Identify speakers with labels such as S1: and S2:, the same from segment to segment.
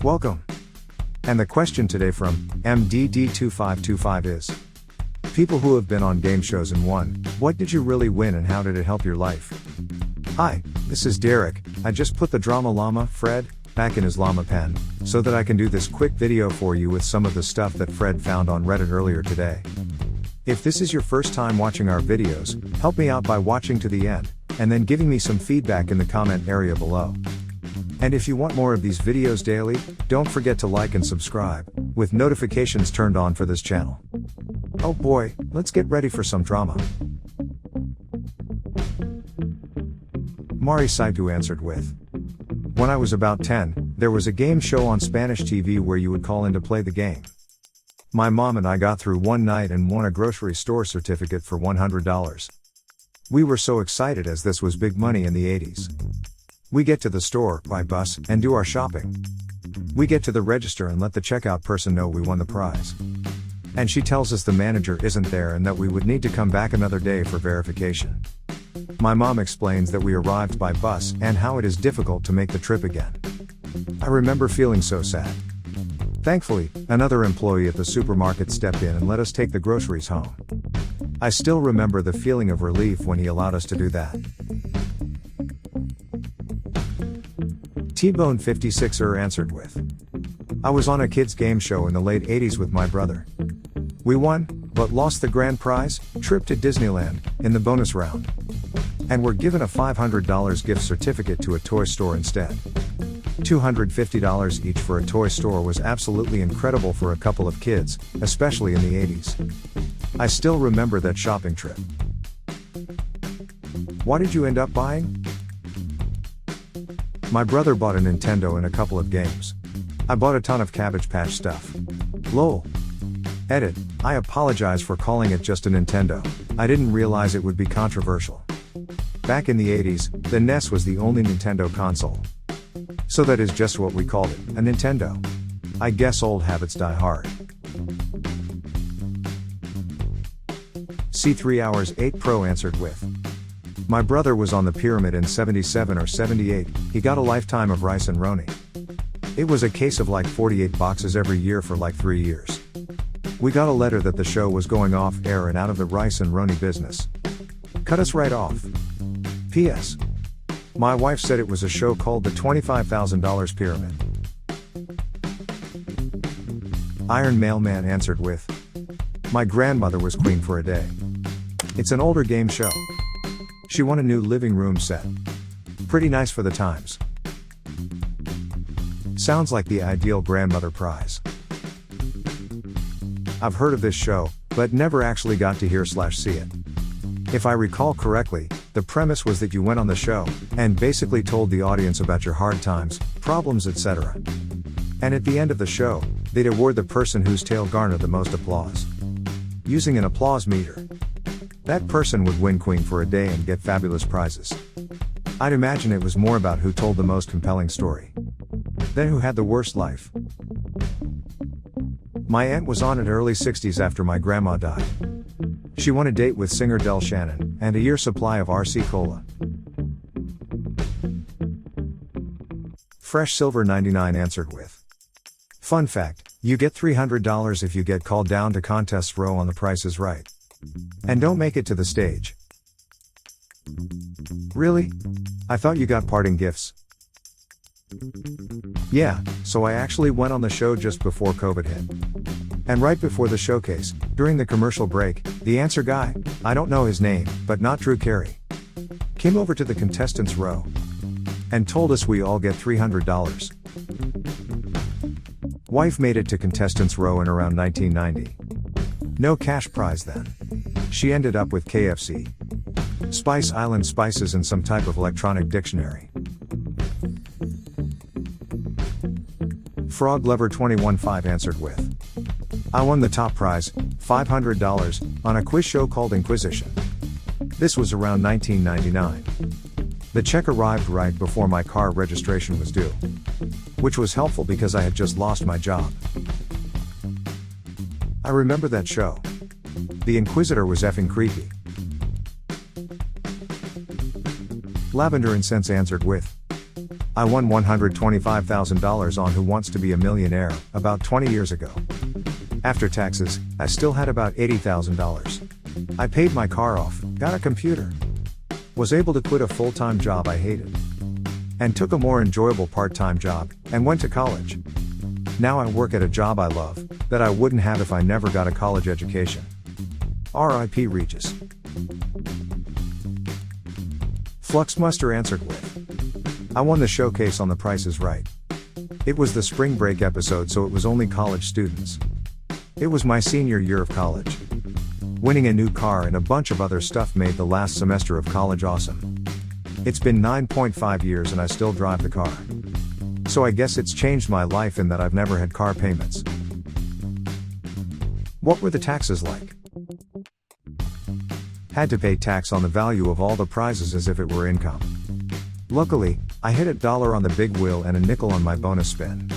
S1: Welcome. And the question today from MDD2525 is: people who have been on game shows and won, what did you really win and how did it help your life? Hi, this is Derek. I just put the Drama Llama, Fred, back in his llama pen, so that I can do this quick video for you with some of the stuff that Fred found on Reddit earlier today. If this is your first time watching our videos, help me out by watching to the end, and then giving me some feedback in the comment area below. And if you want more of these videos daily, don't forget to like and subscribe, with notifications turned on for this channel. Oh boy, let's get ready for some drama. Mari Saitu answered with: when I was about 10, there was a game show on Spanish TV where you would call in to play the game. My mom and I got through one night and won a grocery store certificate for $100. We were so excited as this was big money in the 80s. We get to the store, by bus, and do our shopping. We get to the register and let the checkout person know we won the prize. And she tells us the manager isn't there and that we would need to come back another day for verification. My mom explains that we arrived by bus and how it is difficult to make the trip again. I remember feeling so sad. Thankfully, another employee at the supermarket stepped in and let us take the groceries home. I still remember the feeling of relief when he allowed us to do that. T-Bone 56er answered with: I was on a kids game show in the late 80s with my brother. We won, but lost the grand prize, trip to Disneyland, in the bonus round. And were given a $500 gift certificate to a toy store instead. $250 each for a toy store was absolutely incredible for a couple of kids, especially in the 80s. I still remember that shopping trip. What did you end up buying? My brother bought a Nintendo and a couple of games. I bought a ton of Cabbage Patch stuff. Lol. Edit: I apologize for calling it just a Nintendo. I didn't realize it would be controversial. Back in the 80s, the NES was the only Nintendo console. So that is just what we called it, a Nintendo. I guess old habits die hard. C3 Hours 8 Pro answered with: my brother was on the pyramid in 77 or 78, he got a lifetime of rice and roni. It was a case of like 48 boxes every year for like 3 years. We got a letter that the show was going off air and out of the rice and roni business. Cut us right off. P.S. My wife said it was a show called the $25,000 Pyramid. Iron Mailman answered with: my grandmother was queen for a day. It's an older game show. She won a new living room set. Pretty nice for the times. Sounds like the ideal grandmother prize. I've heard of this show, but never actually got to hear/see it. If I recall correctly, the premise was that you went on the show, and basically told the audience about your hard times, problems, etc. And at the end of the show, they'd award the person whose tale garnered the most applause. Using an applause meter. That person would win queen for a day and get fabulous prizes. I'd imagine it was more about who told the most compelling story. Then who had the worst life. My aunt was on it early 60s after my grandma died. She won a date with singer Del Shannon, and a year's supply of RC Cola. Fresh Silver 99 answered with: fun fact, you get $300 if you get called down to contests row on The Price is Right. And don't make it to the stage. Really? I thought you got parting gifts. Yeah, so I actually went on the show just before COVID hit. And right before the showcase, during the commercial break, the answer guy, I don't know his name, but not Drew Carey, came over to the contestants row and told us we all get $300. Wife made it to contestants row in around 1990. No cash prize then. She ended up with KFC, Spice Island spices and some type of electronic dictionary. Frog Lover 215 answered with: I won the top prize, $500, on a quiz show called Inquisition. This was around 1999. The check arrived right before my car registration was due, which was helpful because I had just lost my job. I remember that show. The Inquisitor was effing creepy. Lavender Incense answered with: I won $125,000 on Who Wants to Be a Millionaire, about 20 years ago. After taxes, I still had about $80,000. I paid my car off, got a computer. Was able to quit a full-time job I hated. And took a more enjoyable part-time job, and went to college. Now I work at a job I love, that I wouldn't have if I never got a college education. R.I.P. Regis. Fluxmuster answered with, I won the showcase on The Price is Right. It was the spring break episode, so it was only college students. It was my senior year of college. Winning a new car and a bunch of other stuff made the last semester of college awesome. It's been 9.5 years and I still drive the car. So I guess it's changed my life in that I've never had car payments. What were the taxes like? Had to pay tax on the value of all the prizes as if it were income. Luckily, I hit $1 on the big wheel and a nickel on my bonus spin.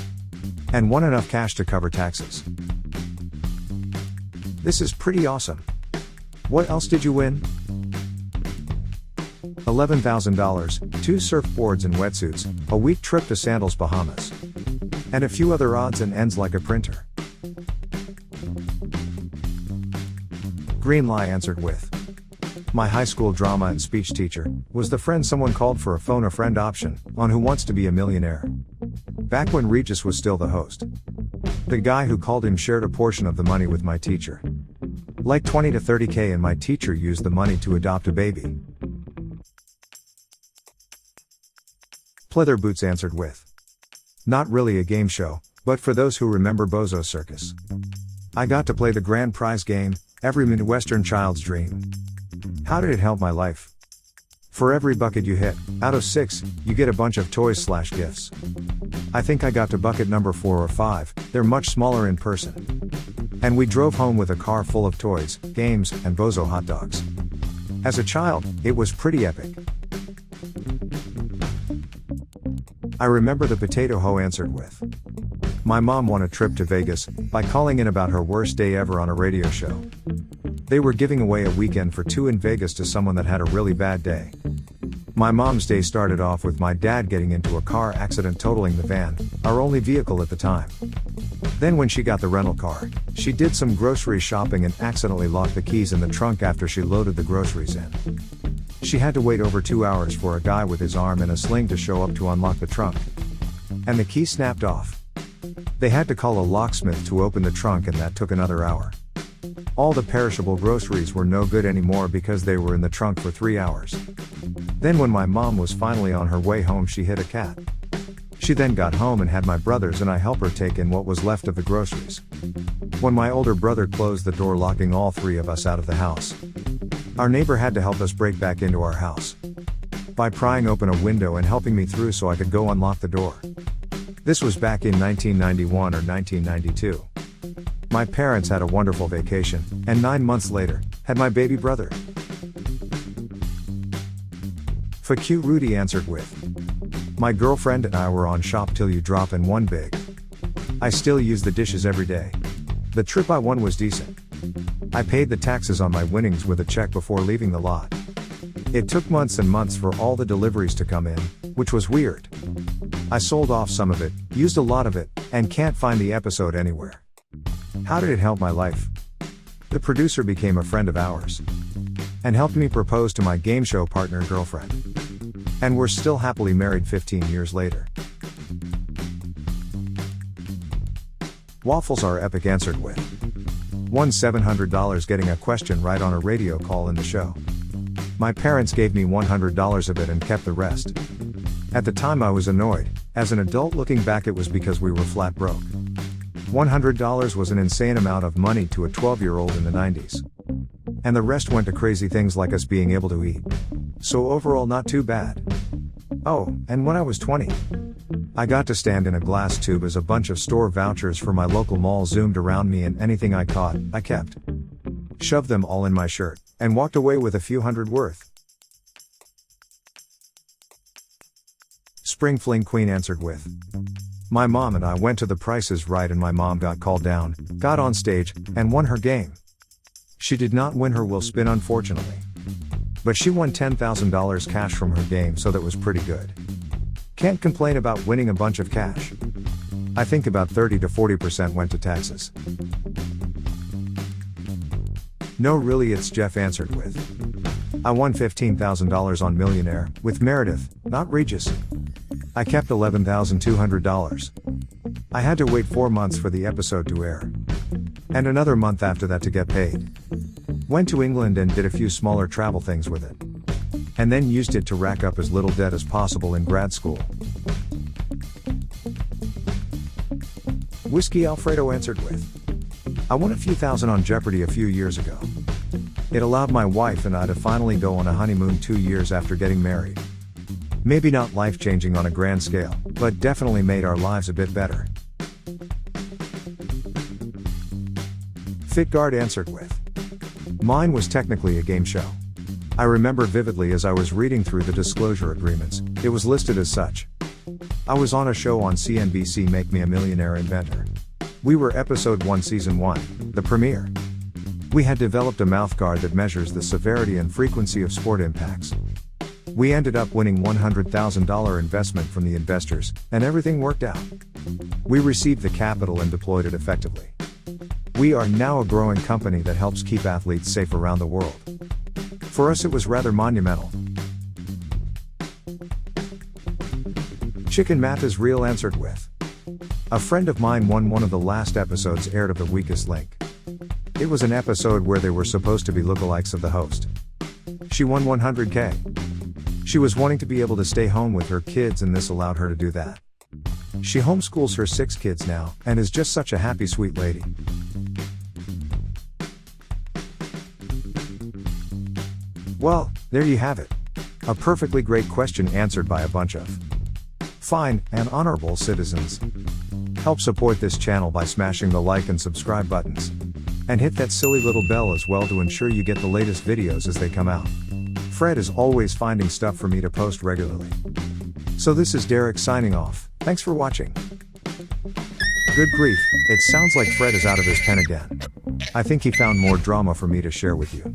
S1: And won enough cash to cover taxes. This is pretty awesome. What else did you win? $11,000, 2 surfboards and wetsuits, a week trip to Sandals, Bahamas. And a few other odds and ends like a printer. Greenlie answered with, my high school drama and speech teacher was the friend someone called for a phone a friend option on Who Wants to Be a Millionaire. Back when Regis was still the host. The guy who called him shared a portion of the money with my teacher. Like 20 to 30K, and my teacher used the money to adopt a baby. Pleather Boots answered with, not really a game show, but for those who remember Bozo Circus. I got to play the grand prize game, every Midwestern child's dream. How did it help my life? For every bucket you hit, out of 6, you get a bunch of toys/gifts. I think I got to bucket number 4 or 5, they're much smaller in person. And we drove home with a car full of toys, games, and Bozo hot dogs. As a child, it was pretty epic. I remember the Potato Hoe answered with, my mom won a trip to Vegas by calling in about her worst day ever on a radio show. They were giving away a weekend for 2 in Vegas to someone that had a really bad day. My mom's day started off with my dad getting into a car accident totaling the van, our only vehicle at the time. Then when she got the rental car, she did some grocery shopping and accidentally locked the keys in the trunk after she loaded the groceries in. She had to wait over 2 hours for a guy with his arm in a sling to show up to unlock the trunk. And the key snapped off. They had to call a locksmith to open the trunk, and that took another hour. All the perishable groceries were no good anymore because they were in the trunk for 3 hours. Then when my mom was finally on her way home, she hit a cat. She then got home and had my brothers and I help her take in what was left of the groceries. When my older brother closed the door, locking all 3 of us out of the house, our neighbor had to help us break back into our house by prying open a window and helping me through so I could go unlock the door. This was back in 1991 or 1992. My parents had a wonderful vacation, and 9 months later, had my baby brother. FQ Rudy answered with, my girlfriend and I were on Shop Till You Drop and won big. I still use the dishes every day. The trip I won was decent. I paid the taxes on my winnings with a check before leaving the lot. It took months and months for all the deliveries to come in, which was weird. I sold off some of it, used a lot of it, and can't find the episode anywhere. How did it help my life? The producer became a friend of ours and helped me propose to my game show partner girlfriend. And we're still happily married 15 years later. Waffles Are Epic answered with, won $700 getting a question right on a radio call in the show. My parents gave me $100 of it and kept the rest. At the time I was annoyed. As an adult looking back, it was because we were flat broke. $100 was an insane amount of money to a 12-year-old in the 90s. And the rest went to crazy things like us being able to eat. So overall, not too bad. Oh, and when I was 20, I got to stand in a glass tube as a bunch of store vouchers for my local mall zoomed around me, and anything I caught, I kept. Shoved them all in my shirt, and walked away with a few hundred worth. Spring Fling Queen answered with, my mom and I went to The Price is Right, and my mom got called down, got on stage, and won her game. She did not win her will spin, unfortunately. But she won $10,000 cash from her game, so that was pretty good. Can't complain about winning a bunch of cash. I think about 30 to 40% went to taxes. No really, it's Jeff answered with. I won $15,000 on Millionaire, with Meredith, not Regis. I kept $11,200. I had to wait 4 months for the episode to air. And another month after that to get paid. Went to England and did a few smaller travel things with it. And then used it to rack up as little debt as possible in grad school. Whiskey Alfredo answered with. I won a few thousand on Jeopardy a few years ago. It allowed my wife and I to finally go on a honeymoon 2 years after getting married. Maybe not life-changing on a grand scale, but definitely made our lives a bit better. FitGuard answered with. Mine was technically a game show. I remember vividly as I was reading through the disclosure agreements, it was listed as such. I was on a show on CNBC, Make Me a Millionaire Inventor. We were episode 1 season 1, the premiere. We had developed a mouthguard that measures the severity and frequency of sport impacts. We ended up winning $100,000 investment from the investors, and everything worked out. We received the capital and deployed it effectively. We are now a growing company that helps keep athletes safe around the world. For us it was rather monumental. Chicken Math is Real answered with. A friend of mine won one of the last episodes aired of The Weakest Link. It was an episode where they were supposed to be lookalikes of the host. She won $100K. She was wanting to be able to stay home with her kids, and this allowed her to do that. She homeschools her 6 kids now, and is just such a happy, sweet lady. Well, there you have it. A perfectly great question answered by a bunch of fine and honorable citizens. Help support this channel by smashing the like and subscribe buttons. And hit that silly little bell as well to ensure you get the latest videos as they come out. Fred is always finding stuff for me to post regularly. So this is Derek signing off. Thanks for watching. Good grief, it sounds like Fred is out of his pen again. I think he found more drama for me to share with you.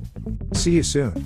S1: See you soon.